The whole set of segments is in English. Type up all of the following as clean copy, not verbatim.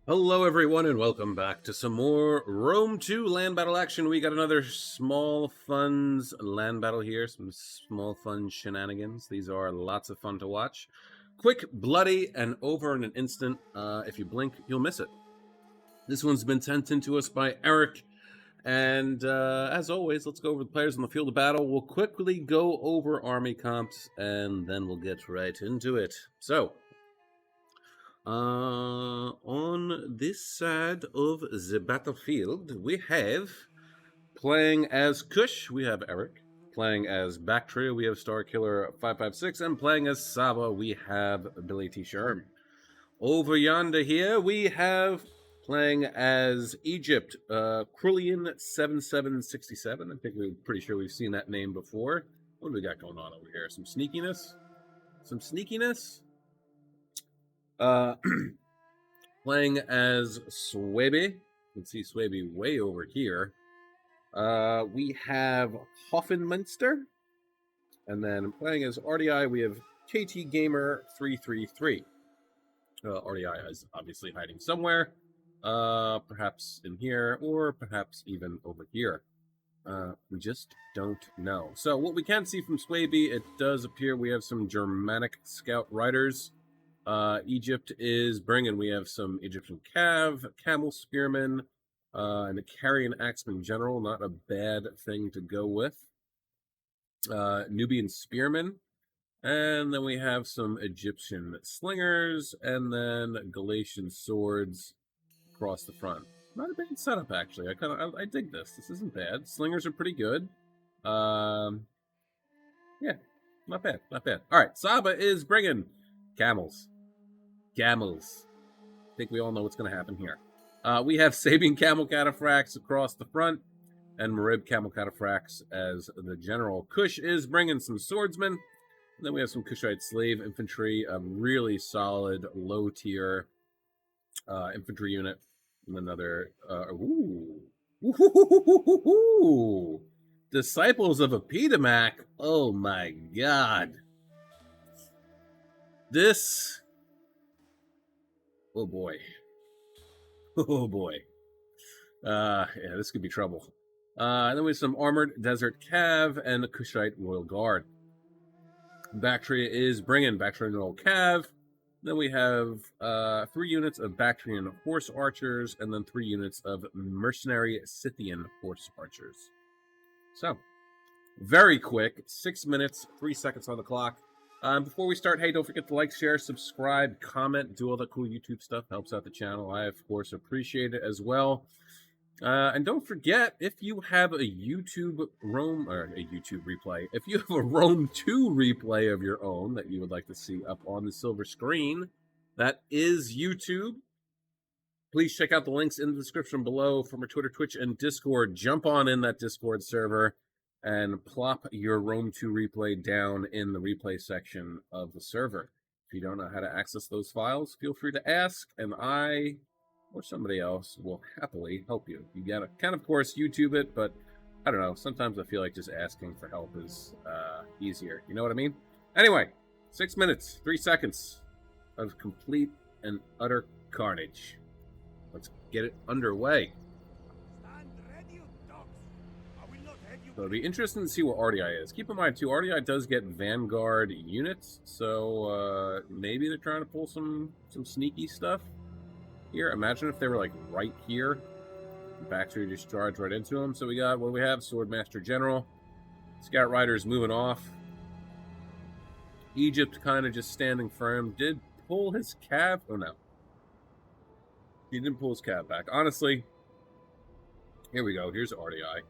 Hello, everyone, and welcome back to some more Rome 2 land battle action. We got another small funds land battle here, some small fun shenanigans. These are lots of fun to watch. Quick, bloody, and over in an instant. If you blink, you'll miss it. This one's been sent in to us by Eric. And as always, let's go over the players on the field of battle. We'll quickly go over army comps, and then we'll get right into it. So, on this side of the battlefield, we have, playing as Kush, we have Eric. Playing as Bactria, we have Starkiller 556. And playing as Saba, we have Billy T. Sherm. Over yonder here, we have, playing as Egypt, Krullian 7767. I think we're pretty sure we've seen that name before. What do we got going on over here? Some sneakiness? Some sneakiness? Playing as Swaby. You can see Swaby way over here. We have Hoffenmünster. And then playing as RDI, we have KT Gamer 333. RDI is obviously hiding somewhere. Perhaps in here, or perhaps even over here. We just don't know. So what we can see from Swaby, it does appear we have some Germanic scout riders. Egypt is bringing, we have some Egyptian Cav, Camel Spearmen, and a Carrion Axeman General, not a bad thing to go with. Nubian Spearmen, and then we have some Egyptian Slingers, and then Galatian Swords across the front. Not a bad setup, actually. I dig this. This isn't bad. Slingers are pretty good. Yeah, not bad, not bad. All right, Saba is bringing camels. Camels. I think we all know what's going to happen here. We have Sabian Camel Cataphracts across the front, and Marib Camel Cataphracts as the general. Kush is bringing some swordsmen. And then we have some Kushite slave infantry, a really solid low-tier infantry unit, and another... Disciples of Epidamac. Oh my god. This... Oh boy. Oh boy. Yeah, this could be trouble. And then we have some Armored Desert Cav and the Kushite Royal Guard. Bactria is bringing Bactrian Royal Cav. Then we have 3 units of Bactrian Horse Archers, and then 3 units of Mercenary Scythian Horse Archers. So, very quick, 6 minutes, 3 seconds on the clock. Before we start, hey, don't forget to like, share, subscribe, comment, do all that cool YouTube stuff. Helps out the channel. I, of course, appreciate it as well. And don't forget, if you have a YouTube replay, if you have a Rome 2 replay of your own that you would like to see up on the silver screen, that is YouTube. Please check out the links in the description below from our Twitter, Twitch, and Discord. Jump on in that Discord server and plop your Rome 2 replay down in the replay section of the server. If you don't know how to access those files, feel free to ask, and I or somebody else will happily help you. You gotta kind of course, YouTube it, but I don't know. Sometimes I feel like just asking for help is easier. You know what I mean? Anyway, 6 minutes, 3 seconds of complete and utter carnage. Let's get it underway. So it'll be interesting to see where RDI is. Keep in mind, too, RDI does get Vanguard units, so maybe they're trying to pull some sneaky stuff here. Imagine if they were, like, right here. Bacteria just charge right into them. So we got, what do we have? Swordmaster General. Scout Riders moving off. Egypt kind of just standing firm. Did pull his cav? Oh, no. He didn't pull his cav back. Honestly, here we go. Here's RDI.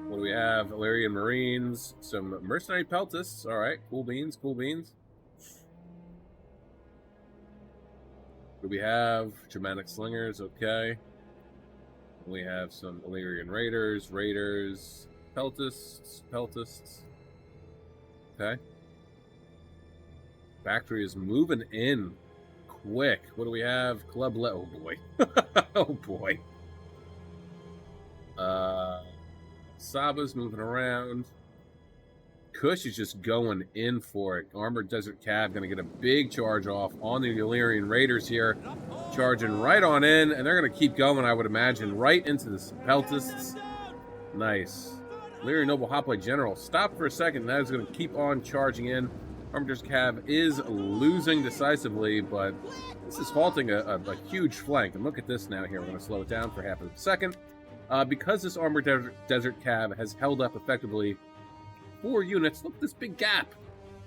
What do we have? Illyrian Marines, some Mercenary Peltists. All right, cool beans, cool beans. What do we have? Germanic Slingers, okay. We have some Illyrian Raiders, Peltists. Okay. Factory is moving in quick. What do we have? Oh boy. Oh boy. Saba's moving around. Kush is just going in for it. Armored Desert Cav going to get a big charge off on the Illyrian Raiders here. charging right on in, and they're going to keep going, I would imagine, right into the Peltists. Nice. Leary Noble Hoplite General. Stop for a second. That is going to keep on charging in. Armator's Cav is losing decisively, but this is halting a huge flank. And look at this now here. We're going to slow it down for half a second. Because this Armored Desert Cav has held up effectively 4 units, look at this big gap.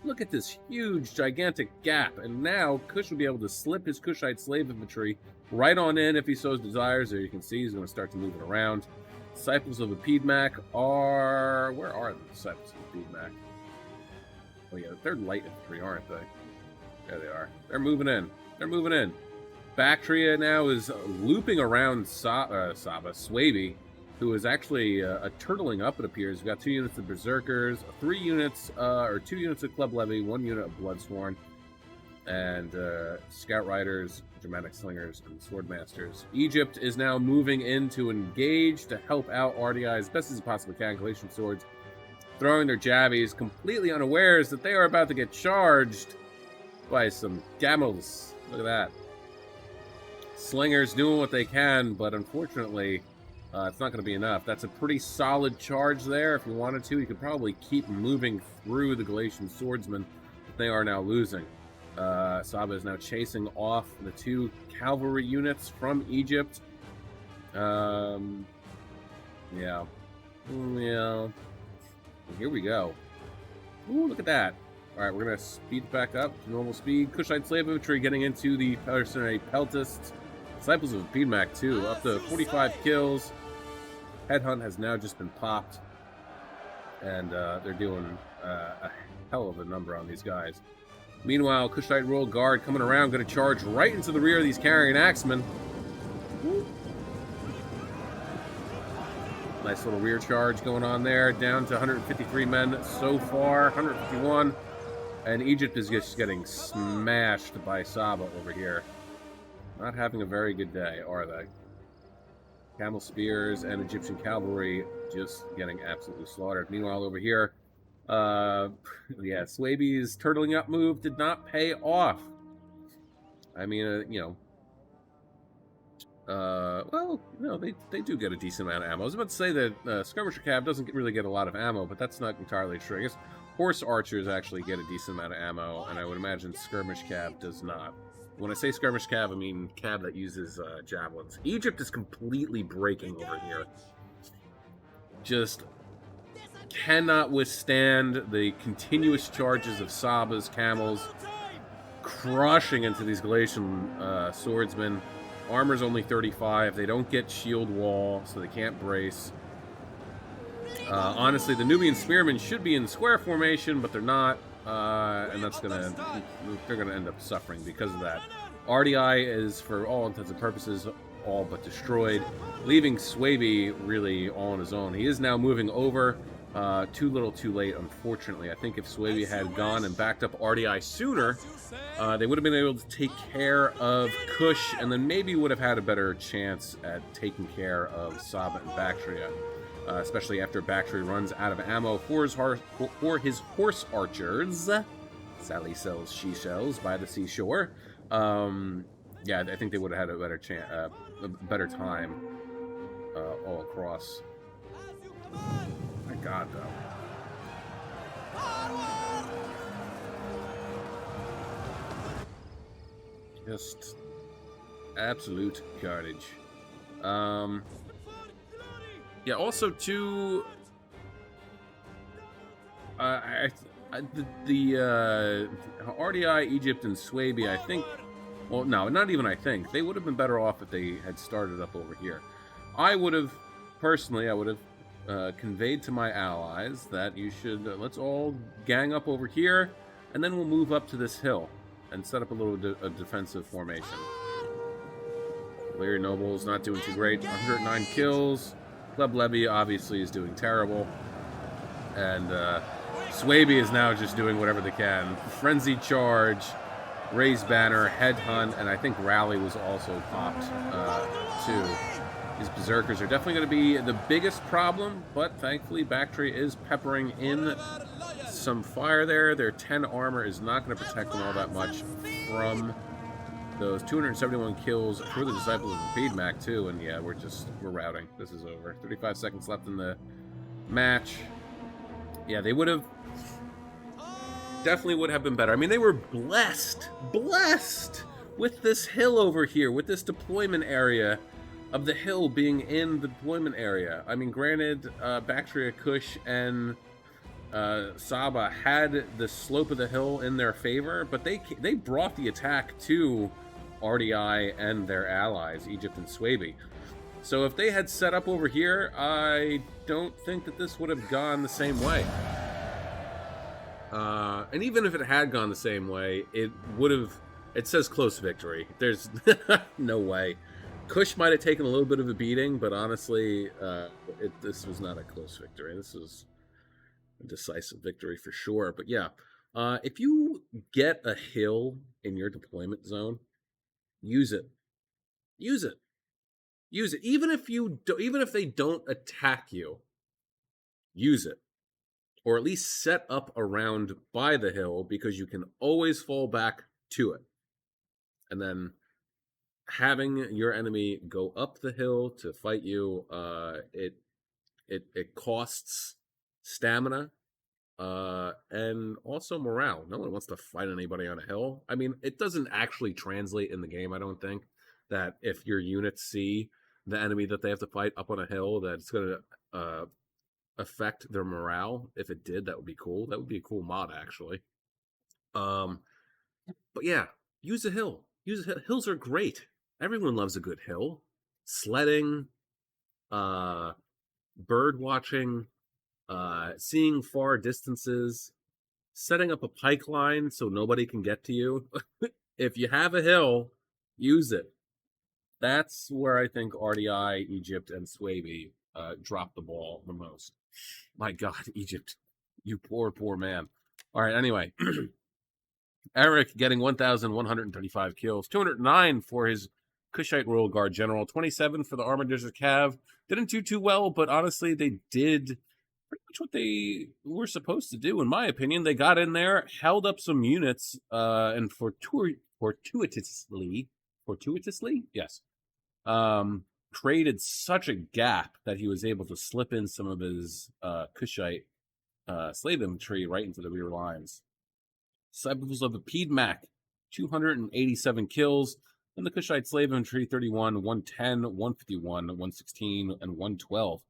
Look at this huge, gigantic gap. And now Kush will be able to slip his Kushite slave infantry right on in if he so desires. There you can see he's going to start to move it around. Disciples of Epidmac are... Where are the Disciples of Epidmac? Oh yeah, they're light infantry, aren't they? There they are. They're moving in. They're moving in. Bactria now is looping around Swaby, who is actually turtling up, it appears. We've got 2 units of Berserkers, 3 units, or 2 units of Club Levy, 1 unit of Bloodsworn, and Scout Riders, Dramatic Slingers, and Swordmasters. Egypt is now moving in to engage to help out RDI as best as it possibly can. Galatian Swords throwing their jabbies, completely unawares that they are about to get charged by some camels. Look at that. Slingers doing what they can, but unfortunately, it's not going to be enough. That's a pretty solid charge there. If you wanted to, you could probably keep moving through the Galatian Swordsmen. They are now losing. Saba is now chasing off the 2 cavalry units from Egypt. Yeah. Here we go. Ooh, look at that. All right, we're going to speed it back up to normal speed. Kushite slave infantry getting into the mercenary Peltists. Disciples of Epidmac, too, up to 45 kills. Headhunt has now just been popped. And they're doing a hell of a number on these guys. Meanwhile, Kushite Royal Guard coming around, going to charge right into the rear of these carrying axemen. Woo. Nice little rear charge going on there. Down to 153 men so far, 151. And Egypt is just getting smashed by Saba over here. Not having a very good day, are they? Camel Spears and Egyptian Cavalry just getting absolutely slaughtered. Meanwhile, over here, yeah, Swaby's turtling up move did not pay off. I mean, well, no, they do get a decent amount of ammo. I was about to say that Skirmisher Cav doesn't really get a lot of ammo, but that's not entirely true. I guess Horse Archers actually get a decent amount of ammo, and I would imagine Skirmish Cav does not. When I say Skirmish Cav, I mean Cav that uses javelins. Egypt is completely breaking over here. Just cannot withstand the continuous charges of Saba's camels, crushing into these Galatian swordsmen. Armor's only 35. They don't get shield wall, so they can't brace. Honestly, the Nubian spearmen should be in square formation, but they're not, and they're gonna end up suffering because of that. RDI is, for all intents and purposes, all but destroyed, leaving Swaby really all on his own. He is now moving over. Too little, too late, unfortunately. I think if Swaby had gone and backed up RDI sooner, they would have been able to take care of Kush, and then maybe would have had a better chance at taking care of Saba and Bactria, especially after Bactria runs out of ammo for his horse archers. Sally sells she shells by the seashore. Yeah, I think they would have had a better chance, a better time all across. My God, though. Just absolute carnage. Yeah, also, too, the RDI, Egypt, and Swaby, I think, well, no, not even I think, they would have been better off if they had started up over here. Personally, I would have conveyed to my allies that you should, let's all gang up over here, and then we'll move up to this hill and set up a little defensive formation. Larry Noble's not doing too great. 109 kills. Club Levy obviously is doing terrible. And Swaby is now just doing whatever they can. Frenzied Charge, Raised Banner, Headhunt, and I think Rally was also popped too. These Berserkers are definitely going to be the biggest problem, but thankfully Bactria is peppering in some fire there. Their 10 armor is not going to protect them all that much from those 271 kills for the Disciples of the Feedback, too. And yeah, we're routing. This is over. 35 seconds left in the match. Yeah, they would have definitely would have been better. I mean, they were blessed with this hill over here, with this deployment area of the hill being in the deployment area. I mean, granted, Bactria, Kush, and Saba had the slope of the hill in their favor, but they brought the attack to RDI and their allies, Egypt and Swaby. So if they had set up over here, I don't think that this would have gone the same way. And even if it had gone the same way, it would have... It says close victory. There's no way. Kush might have taken a little bit of a beating, but honestly, this was not a close victory. This was a decisive victory for sure. But yeah, if you get a hill in your deployment zone, use it. Use it. Use it. Even if they don't attack you, use it. Or at least set up around by the hill, because you can always fall back to it. And then having your enemy go up the hill to fight you, it costs stamina and also morale. No one wants to fight anybody on a hill. I mean, it doesn't actually translate in the game, I don't think, that if your units see the enemy that they have to fight up on a hill, that it's going to affect their morale. If it did, that would be cool. That would be a cool mod, actually. But yeah, use a hill. Hills are great. Everyone loves a good hill. Sledding, bird watching, seeing far distances, setting up a pike line so nobody can get to you. If you have a hill, use it. That's where I think RDI, Egypt, and Swaby dropped the ball the most. My God, Egypt, you poor, poor man. All right, anyway. Eric getting 1,135 kills, 209 for his Kushite Royal Guard General, 27 for the Armored Desert Cav. Didn't do too well, but honestly, they did pretty much what they were supposed to do, in my opinion. They got in there, held up some units, and fortuitously, yes, created such a gap that he was able to slip in some of his Kushite slave infantry right into the rear lines. Disciples of the Piedmac, 287 kills. And the Kushite slave infantry, 31, 110, 151, 116, and 112.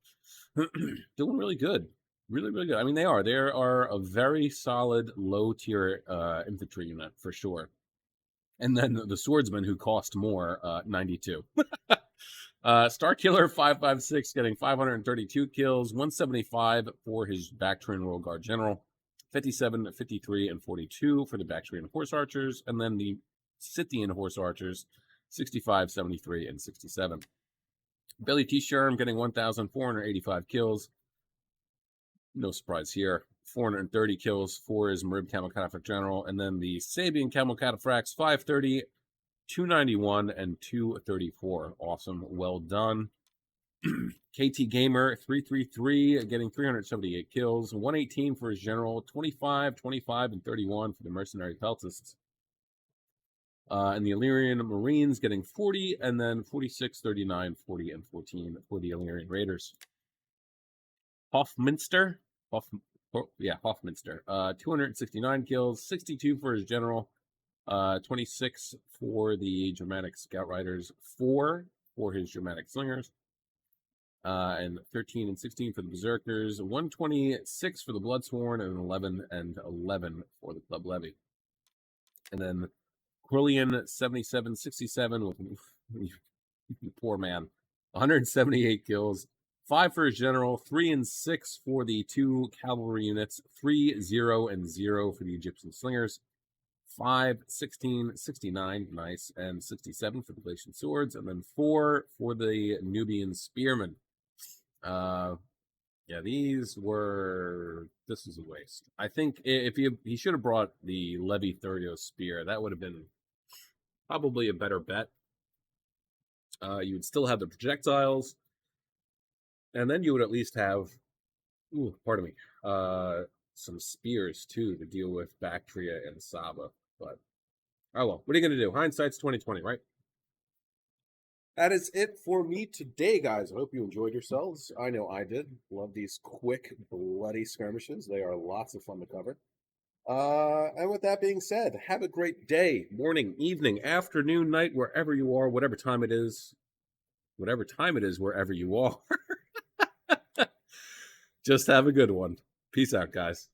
Doing really good. Really, really good. I mean, they are. They are a very solid low-tier infantry unit, for sure. And then the swordsman, who cost more, 92. Starkiller 556 getting 532 kills, 175 for his Bactrian Royal Guard General, 57, 53, and 42 for the Bactrian Horse Archers, and then the Scythian Horse Archers, 65, 73, and 67. Billy T. Sherm getting 1,485 kills. No surprise here. 430 kills for his Marib Camel Cataphract General, and then the Sabian Camel Cataphracts, 530, 291, and 234. Awesome. Well done. KT Gamer 333 getting 378 kills, 118 for his general, 25, 25, and 31 for the mercenary peltists. And the Illyrian Marines getting 40, and then 46, 39, 40, and 14 for the Illyrian Raiders. Hofminster, 269 kills, 62 for his general, 26 for the Germanic Scout Riders, 4 for his Germanic Slingers, and 13 and 16 for the Berserkers, 126 for the Bloodsworn, and 11 and 11 for the Club Levy. And then Quillian 77-67 with poor man, 178 kills, 5 for his general, 3 and 6 for the 2 cavalry units, 3, 0, and 0 for the Egyptian Slingers, 5, 16, 69, nice, and 67 for the Galatian Swords, and then 4 for the Nubian Spearmen. Yeah, this is a waste. I think if he should have brought the Levi Thurio Spear, that would have been probably a better bet. You would still have the projectiles, and then you would at least have, some spears too to deal with Bactria and Saba. But Oh well, what are you gonna do? Hindsight's 2020, right? That is it for me today, guys. I hope you enjoyed yourselves. I know I did. Love these quick, bloody skirmishes. They are lots of fun to cover. And with that being said, have a great day, morning, evening, afternoon, night, wherever you are, whatever time it is, wherever you are. Just have a good one. Peace out, guys.